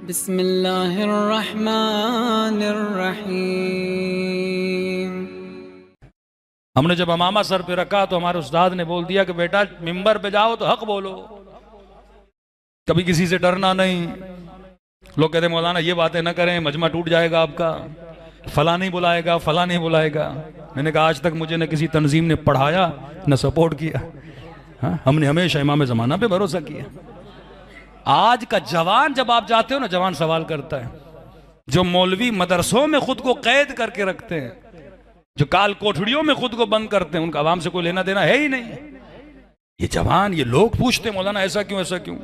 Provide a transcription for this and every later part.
बिस्मिल्लाहिर्रहमानिर्रहीम। हमने जब अमामा सर पे रखा तो हमारे उस्ताद ने बोल दिया कि बेटा मिंबर पे जाओ तो हक बोलो, कभी किसी से डरना नहीं। लोग कहते मौलाना ये बातें ना करें, मजमा टूट जाएगा आपका, फला नहीं बुलाएगा, फला नहीं बुलाएगा। मैंने कहा आज तक मुझे न किसी तंजीम ने पढ़ाया न सपोर्ट किया। हाँ? हमने हमेशा इमाम ज़माना पे भरोसा किया। आज का जवान जब आप जाते हो ना, जवान सवाल करता है। जो मौलवी मदरसों में खुद को कैद करके रखते हैं, जो काल कोठड़ियों में खुद को बंद करते हैं, उनका आवाम से कोई लेना देना है ही नहीं। ये जवान, ये लोग पूछते मौलाना ऐसा क्यों, ऐसा क्यों।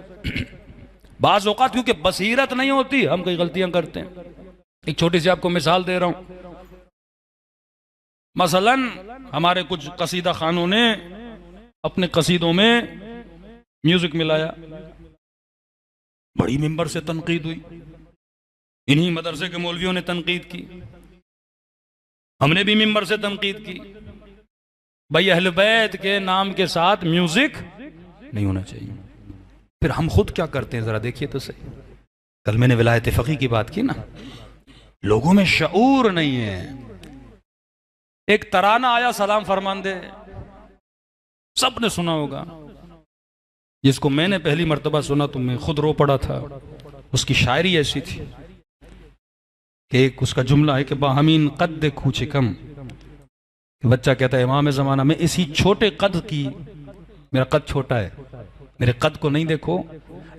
बाज़ औक़ात क्योंकि बसीरत नहीं होती, हम कई गलतियां करते हैं। एक छोटी सी आपको मिसाल दे रहा हूं। मसलन हमारे कुछ कसीदा खानों ने अपने कसीदों में म्यूजिक मिलाया, बड़ी मिंबर से तनकीद हुई। इन्हीं मदरसे के मौलवियों ने तनकीद की, हमने भी मिंबर से तनकीद की। भाई अहले बैत के नाम के साथ म्यूजिक नहीं होना चाहिए। फिर हम खुद क्या करते हैं जरा देखिए तो सही। कल मैंने विलायत फ़क़ी की बात की ना, लोगों में शऊर नहीं है। एक तराना आया सलाम फरमांदे, सबने सुना होगा। जिसको मैंने पहली मर्तबा सुना तो मैं खुद रो पड़ा था। उसकी शायरी ऐसी थी कि एक उसका जुमला है कि बाहमीन कद खूचे कम। बच्चा कहता है इमाम ज़माना में इसी छोटे कद की, मेरा कद छोटा है, मेरे कद को नहीं देखो,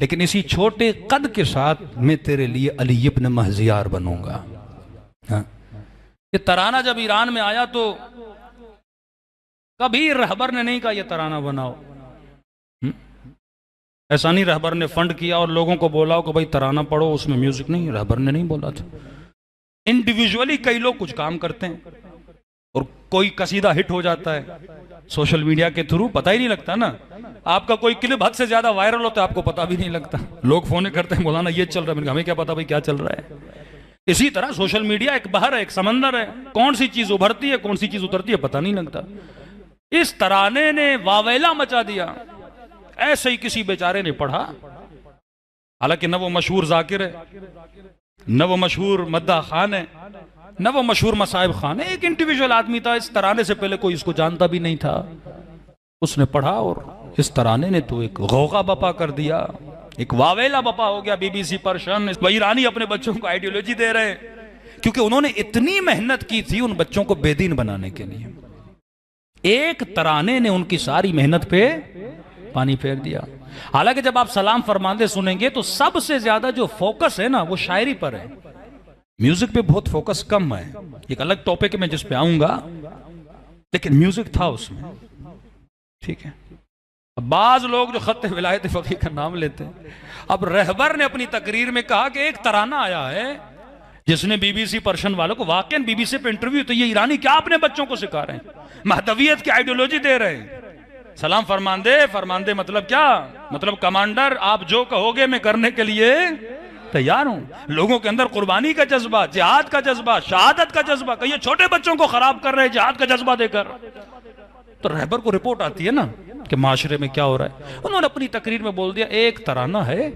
लेकिन इसी छोटे कद के साथ मैं तेरे लिए अली इब्न महजियार बनूंगा। हाँ? ये तराना जब ईरान में आया तो कभी रहबर ने नहीं कहा ये तराना बनाओ। ऐसा नहीं रहबर ने फंड किया और लोगों को बोला कि भाई तराना पढ़ो, उसमें म्यूजिक नहीं। रहबर ने नहीं बोला था। इंडिविजुअली कई लोग कुछ काम करते हैं और कोई कसीदा हिट हो जाता है सोशल मीडिया के थ्रू, पता ही नहीं लगता ना। आपका कोई क्लिप हद से ज्यादा वायरल होता है, आपको पता भी नहीं लगता। लोग फोन करते हैं मौलाना ये चल रहा है, हमें क्या पता भाई क्या चल रहा है। इसी तरह सोशल मीडिया एक बहर है, एक समंदर है, कौन सी चीज उभरती है कौन सी चीज उतरती है पता नहीं लगता। इस तराने ने वावेला मचा दिया। ऐसे ही किसी बेचारे ने पढ़ा, हालांकि न वो मशहूर जाकिर है, न वो मशहूर मद्दा खान है, न वो मशहूर मसाइब खान है। एक इंडिविजुअल आदमी था, इस तराने से पहले कोई इसको जानता भी नहीं था। उसने पढ़ा और इस तराने ने तो एक गौगा बपा कर दिया, एक वावेला बपा हो गया। बीबीसी पर्शियन, ईरानी अपने बच्चों को आइडियोलॉजी दे रहे हैं क्योंकि उन्होंने इतनी मेहनत की थी उन बच्चों को बेदीन बनाने के लिए। एक तराने ने उनकी सारी मेहनत पे पानी फेर दिया। हालांकि जब आप सलाम फरमाते सुनेंगे तो सबसे ज्यादा जो फोकस है ना वो शायरी पर है, म्यूजिक पे बहुत फोकस कम है। एक अलग टॉपिक है मैं जिस पे आऊंगा, लेकिन म्यूजिक था उसमें, ठीक है। अब बाज लोग जो खत विलायत फ़क़ी का नाम लेते हैं, अब रहबर ने अपनी तकरीर में कहा कि एक तराना आया है जिसने बीबीसी पर्शियन वालों को, वाकई बीबीसी पे इंटरव्यू, तो ये ईरानी क्या अपने बच्चों को सिखा रहे हैं, महदवियत की आइडियोलॉजी दे रहे हैं। सलाम फरमांदे मतलब क्या, मतलब कमांडर आप जो कहोगे मैं करने के लिए तैयार हूं। लोगों के अंदर कुर्बानी का जज्बा, जिहाद का जज्बा, शहादत का जज्बा, कई छोटे बच्चों को खराब कर रहे हैं जिहाद का जज्बा देकर। तो रहबर को रिपोर्ट आती है ना कि माशरे में क्या हो रहा है। उन्होंने अपनी तकरीर में बोल दिया एक तराना है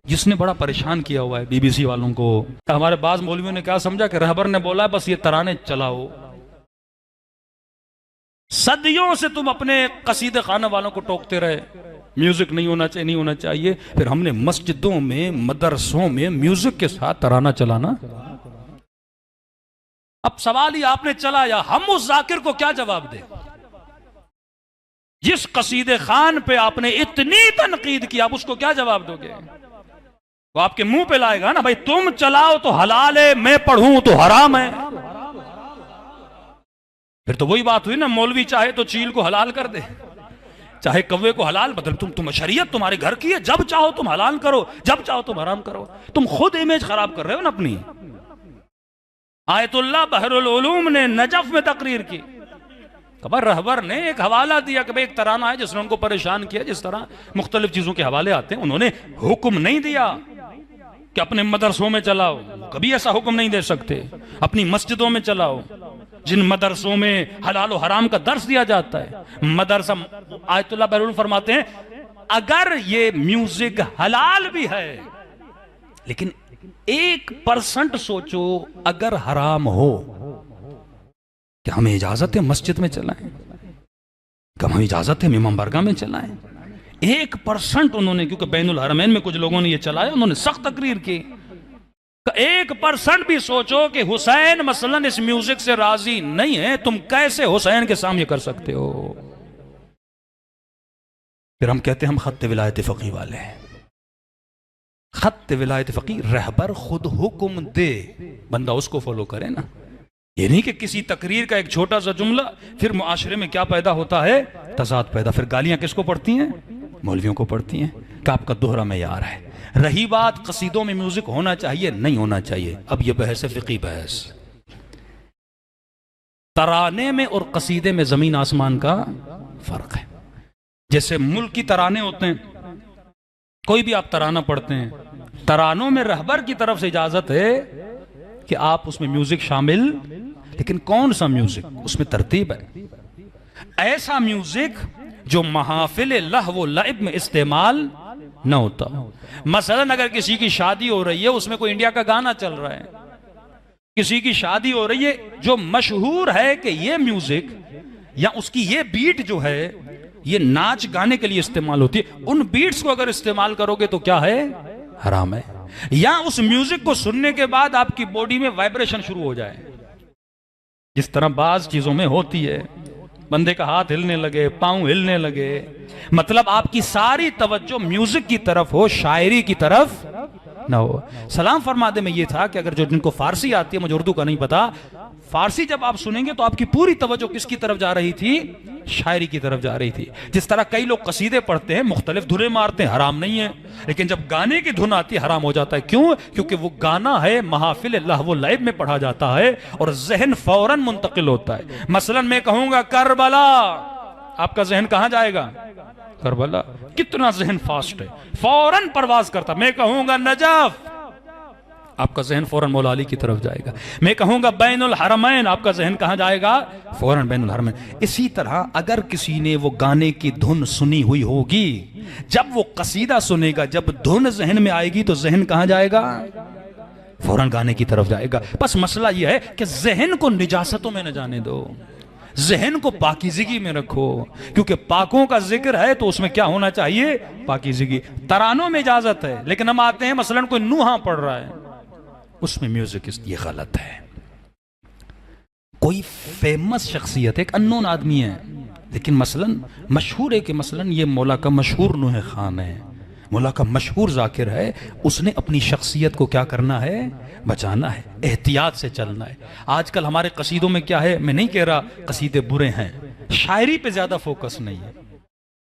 जिसने बड़ा परेशान किया हुआ है बीबीसी वालों को। हमारे बाज मौलवियों ने क्या समझा कि रहबर ने बोला बस ये तराने चलाओ। सदियों से तुम अपने कसीदे खाना वालों को टोकते रहे, म्यूजिक नहीं होना चाहिए, नहीं होना चाहिए। फिर हमने मस्जिदों में मदरसों में म्यूजिक के साथ तराना चलाना। अब सवाल ही आपने चलाया, हम उस जाकिर को क्या जवाब दें जिस कसीदे खान पे आपने इतनी तनकीद की, आप उसको क्या जवाब दोगे? वो आपके मुंह पे लाएगा ना, भाई तुम चलाओ तो हलाल है, मैं पढ़ूं तो हराम है। फिर तो वही बात हुई ना, मौलवी चाहे तो चील को हलाल कर दे, चाहे कौवे को हलाल, मतलब तुम शरीयत तुम्हारे घर की है, जब चाहो तुम हलाल करो, जब चाहो तुम हराम करो। तुम खुद इमेज खराब कर रहे हो ना अपनी। आयतुल्लाह बहरुल उलूम ने नजफ में तकरीर की, खबर रहबर ने एक हवाला दिया कि भाई एक तराना है जिसने उनको परेशान किया। जिस तरह मुख्तलिफ चीजों के हवाले आते हैं, उन्होंने हुक्म नहीं दिया कि अपने मदरसों में चलाओ, कभी ऐसा हुक्म नहीं दे सकते। अपनी मस्जिदों में चलाओ, जिन मदरसों में हलाल और हराम का दर्स दिया जाता है। मदरसा आयतुल्लाह बहरुल फरमाते हैं अगर ये म्यूजिक हलाल भी है लेकिन 1% सोचो अगर हराम हो, क्या हमें इजाजत है मस्जिद में चलाएं? क्या हमें इजाजत है इमाम बारगाह में चलाएं? 1% उन्होंने, क्योंकि बैनुल हरमैन में कुछ लोगों ने ये चलाया, उन्होंने सख्त तकरीर की। 1% भी सोचो कि हुसैन मसलन इस म्यूजिक से राजी नहीं है, तुम कैसे हुसैन के सामने कर सकते हो? फिर हम कहते हैं हम खत्ते विलायत फकी वाले हैं। खत्ते विलायत फकी, रहबर खुद हुक्म दे, बंदा उसको फॉलो करे ना। ये नहीं कि किसी तकरीर का एक छोटा सा जुमला, फिर मुआशरे में क्या पैदा होता है? तजाद पैदा। फिर गालियां किसको पड़ती हैं? मौलवियों को पड़ती हैं कि आपका दोहरा मेयार है। रही बात कसीदों में म्यूजिक होना चाहिए नहीं होना चाहिए, अब यह बहस है, फिकी बहस। तराने में और कसीदे में जमीन आसमान का फर्क है। जैसे मुल्क की तराने होते हैं, कोई भी आप तराना पढ़ते हैं, तरानों में रहबर की तरफ से इजाजत है कि आप उसमें म्यूजिक शामिल, लेकिन कौन सा म्यूजिक? उसमें तरतीब है। ऐसा म्यूजिक जो महाफिल लहव लइब में इस्तेमाल न होता। मसलन अगर किसी की शादी हो रही है, उसमें कोई इंडिया का गाना चल रहा है, किसी की शादी हो रही है, जो मशहूर है कि ये म्यूजिक या उसकी ये बीट जो है ये नाच गाने के लिए इस्तेमाल होती है, उन बीट्स को अगर इस्तेमाल करोगे तो क्या है? हराम है। या उस म्यूजिक को सुनने के बाद आपकी बॉडी में वाइब्रेशन शुरू हो जाए, जिस तरह बाज चीजों में होती है, बंदे का हाथ हिलने लगे, पांव हिलने लगे, मतलब आपकी सारी तवज्जो म्यूजिक की तरफ हो, शायरी की तरफ ना हो। सलाम फरमादे में यह था कि अगर जो जिनको फारसी आती है, मुझे उर्दू का नहीं पता, फारसी जब आप सुनेंगे तो आपकी पूरी तवज्जो किसकी तरफ जा रही थी? शायरी की तरफ जा रही थी। जिस तरह कई लोग कसीदे पढ़ते हैं, मुख्तलिफ धुनें मारते हैं, हराम नहीं है, लेकिन जब गाने की धुन आती है हराम हो जाता है। क्यों? क्योंकि वो गाना है महफिल लहव लइब में पढ़ा जाता है और जहन फौरन मुंतकिल होता है। मसलन मैं कहूंगा करबला, आपका जहन कहां जाएगा? करबला। कितना जहन फास्ट है, फौरन परवाज करता। मैं कहूंगा नजफ, आपका जहन फौरन मौला अली की तरफ जाएगा। मैं कहूंगा बैनुल हरमैन, आपका जहन कहां जाएगा? फौरन बैनुल हरमैन। इसी तरह अगर किसी ने वो गाने की धुन सुनी हुई होगी, जब वो कसीदा सुनेगा, जब धुन जहन में आएगी तो जहन कहां जाएगा? फौरन गाने की तरफ जाएगा। बस मसला यह है कि जहन को निजासतों में न जाने दो, जहन को पाकीज़गी में रखो, क्योंकि पाकों का जिक्र है तो उसमें क्या होना चाहिए? पाकीज़गी। तरानों में इजाजत है, लेकिन हम आते हैं मसलन कोई नूहा पढ़ रहा है, उसमें म्यूजिक, ये गलत है। कोई फेमस शख्सियत, एक अननोन आदमी है, लेकिन मसलन मशहूर है कि मसलन ये मौला का मशहूर नूह खान है, मौला का मशहूर जाकिर है, उसने अपनी शख्सियत को क्या करना है? बचाना है, एहतियात से चलना है। आजकल हमारे कसीदों में क्या है, मैं नहीं कह रहा कसीदे बुरे हैं, शायरी पे ज्यादा फोकस नहीं है,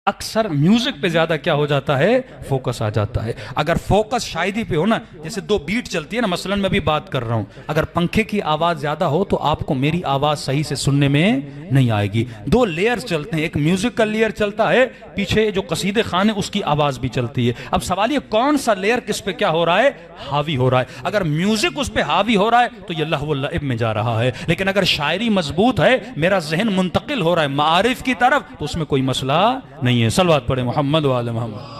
अक्सर म्यूजिक पे ज्यादा क्या हो जाता है? फोकस आ जाता है। अगर फोकस शायरी पे हो ना, जैसे दो बीट चलती है ना, मसलन मैं भी बात कर रहा हूं, अगर पंखे की आवाज ज्यादा हो तो आपको मेरी आवाज सही से सुनने में नहीं आएगी। दो लेयर चलते हैं, एक म्यूजिक का लेयर चलता है, पीछे जो कसीदे खान है उसकी आवाज भी चलती है। अब सवाल ये कौन सा लेयर किस पे क्या हो रहा है? हावी हो रहा है। अगर म्यूजिक उस पे हावी हो रहा है तो ये लहव लइब में जा रहा है, लेकिन अगर शायरी मजबूत है, मेरा जहन मुंतकिल हो रहा है मारिफ की तरफ, तो उसमें कोई मसला नहीं है। सलवात पढ़े मोहम्मद वाले मोहम्मद।